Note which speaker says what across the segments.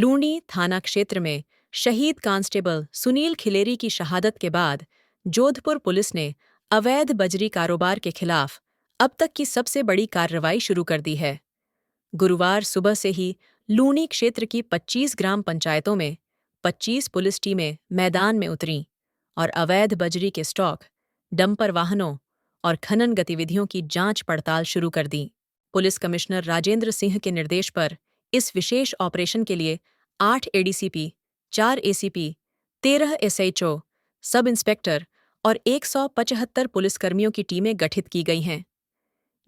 Speaker 1: लूणी थाना क्षेत्र में शहीद कांस्टेबल सुनील खिलेरी की शहादत के बाद जोधपुर पुलिस ने अवैध बजरी कारोबार के खिलाफ अब तक की सबसे बड़ी कार्रवाई शुरू कर दी है। गुरुवार सुबह से ही लूणी क्षेत्र की 25 ग्राम पंचायतों में 25 पुलिस टीमें मैदान में उतरीं और अवैध बजरी के स्टॉक, डंपर वाहनों और खनन गतिविधियों की जांच पड़ताल शुरू कर दी। पुलिस कमिश्नर राजेंद्र सिंह के निर्देश पर इस विशेष ऑपरेशन के लिए 8 ADCP, 4 ACP, 13 SHO, sub inspector और 175 पुलिसकर्मियों की टीमें गठित की गई हैं।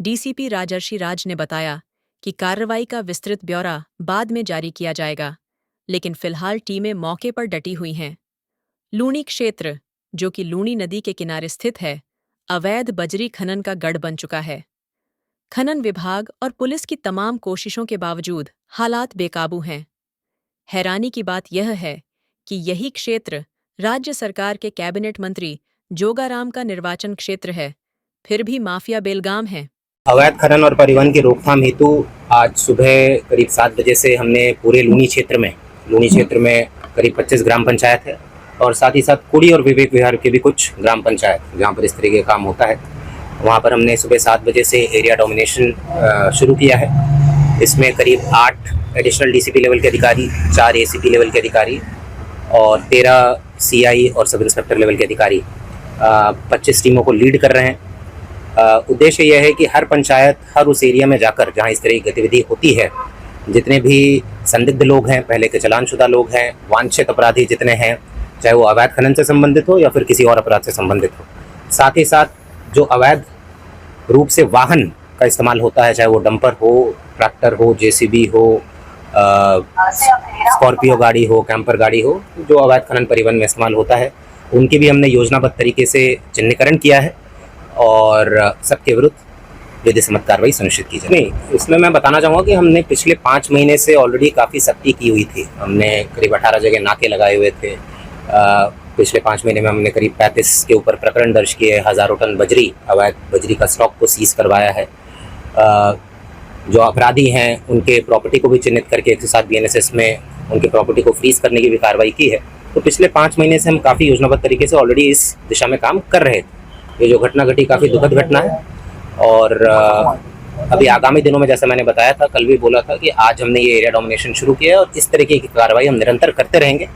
Speaker 1: डीसीपी राजर्षि राज ने बताया कि कार्रवाई का विस्तृत ब्यौरा बाद में जारी किया जाएगा, लेकिन फिलहाल टीमें मौके पर डटी हुई हैं। लूणी क्षेत्र, जो कि लूणी नदी के किनारे स्थित है, अवैध बजरी खनन का गढ़ बन चुका है। खनन विभाग और पुलिस की तमाम कोशिशों के बावजूद हालात बेकाबू हैं। हैरानी की बात यह है कि यही क्षेत्र राज्य सरकार के कैबिनेट मंत्री जोगाराम का निर्वाचन क्षेत्र है, फिर भी माफिया बेलगाम है।
Speaker 2: अवैध खनन और परिवहन की रोकथाम हेतु आज सुबह करीब 7 बजे से हमने पूरे लूणी क्षेत्र में करीब 25 ग्राम पंचायत है और साथ ही साथ कुड़ी और विवेक विहार के भी कुछ ग्राम पंचायत जहाँ पर इस तरीके का काम होता है, वहाँ पर हमने सुबह 7 बजे से एरिया डोमिनेशन शुरू किया है। इसमें करीब 8 एडिशनल डीसीपी लेवल के अधिकारी, 4 एसीपी लेवल के अधिकारी और 13 सीआई और सब इंस्पेक्टर लेवल के अधिकारी 25 टीमों को लीड कर रहे हैं। उद्देश्य यह है कि हर पंचायत, हर उस एरिया में जाकर जहाँ इस तरह की गतिविधि होती है, जितने भी संदिग्ध लोग हैं, पहले के चालानशुदा लोग हैं, वांछित अपराधी जितने हैं, चाहे वो अवैध खनन से संबंधित हो या फिर किसी और अपराध से संबंधित हो, साथ ही साथ जो अवैध रूप से वाहन का इस्तेमाल होता है, चाहे वो डंपर हो, ट्रैक्टर हो, जेसीबी हो, स्कॉर्पियो गाड़ी हो, कैंपर गाड़ी हो, जो अवैध खनन परिवहन में इस्तेमाल होता है, उनकी भी हमने योजनाबद्ध तरीके से चिन्हीकरण किया है और सबके विरुद्ध विधि सम्मत कार्रवाई सुनिश्चित की जाए। नहीं, इसमें मैं बताना चाहूँगा कि हमने पिछले 5 महीने से ऑलरेडी काफ़ी सख्ती की हुई थी। हमने करीब 18 जगह नाके लगाए हुए थे। पिछले 5 महीने में हमने करीब 35 के ऊपर प्रकरण दर्ज किए, हज़ारों टन बजरी, अवैध बजरी का स्टॉक को सीज करवाया है। जो अपराधी हैं उनके प्रॉपर्टी को भी चिन्हित करके 107 BNSS में उनकी प्रॉपर्टी को फ्रीज करने की भी कार्रवाई की है। तो पिछले 5 महीने से हम काफ़ी योजनाबद्ध तरीके से ऑलरेडी इस दिशा में काम कर रहे थे। ये जो घटना घटी काफ़ी दुखद घटना है और अभी आगामी दिनों में, जैसा मैंने बताया था, कल भी बोला था कि आज हमने ये एरिया डोमिनेशन शुरू किया है और इस तरीके की कार्रवाई हम निरंतर करते रहेंगे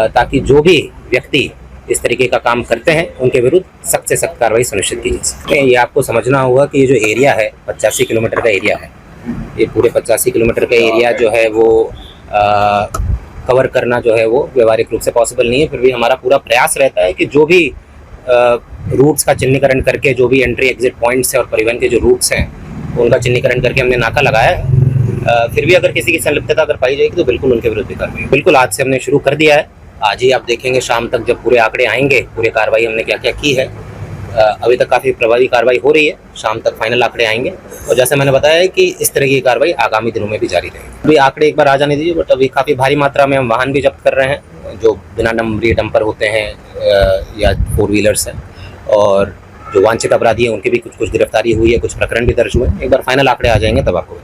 Speaker 2: ताकि जो भी व्यक्ति इस तरीके का काम करते हैं उनके विरुद्ध सख्त से सख्त कार्रवाई सुनिश्चित की जा सके। ये आपको समझना होगा कि ये जो एरिया है 85 किलोमीटर का एरिया है। ये पूरे 85 किलोमीटर का एरिया जो है वो कवर करना जो है वो व्यवहारिक रूप से पॉसिबल नहीं है। फिर भी हमारा पूरा प्रयास रहता है कि जो भी रूट्स का चिन्हीकरण करके, जो भी एंट्री एग्जिट पॉइंट्स हैं और परिवहन के जो रूट्स हैं उनका चिन्हीकरण करके हमने नाका लगाया है। फिर भी अगर किसी की संलिप्तता अगर पाई जाएगी तो बिल्कुल उनके विरुद्ध भी कार्रवाई। बिल्कुल आज से हमने शुरू कर दिया है। आज ही आप देखेंगे शाम तक जब पूरे आंकड़े आएंगे, पूरे कार्रवाई हमने क्या क्या की है। अभी तक काफ़ी प्रभावी कार्रवाई हो रही है, शाम तक फाइनल आंकड़े आएंगे और जैसे मैंने बताया है कि इस तरह की कार्रवाई आगामी दिनों में भी जारी रहेगी। अभी आंकड़े एक बार आ जाने दीजिए, बट अभी काफ़ी भारी मात्रा में हम वाहन भी जब्त कर रहे हैं जो बिना नंबरी डंपर होते हैं या 4 व्हीलर्स हैं, और जो वांछित अपराधी हैं उनकी भी कुछ गिरफ्तारी हुई है, कुछ प्रकरण भी दर्ज हुए हैं। एक बार फाइनल आंकड़े आ जाएंगे तब आपको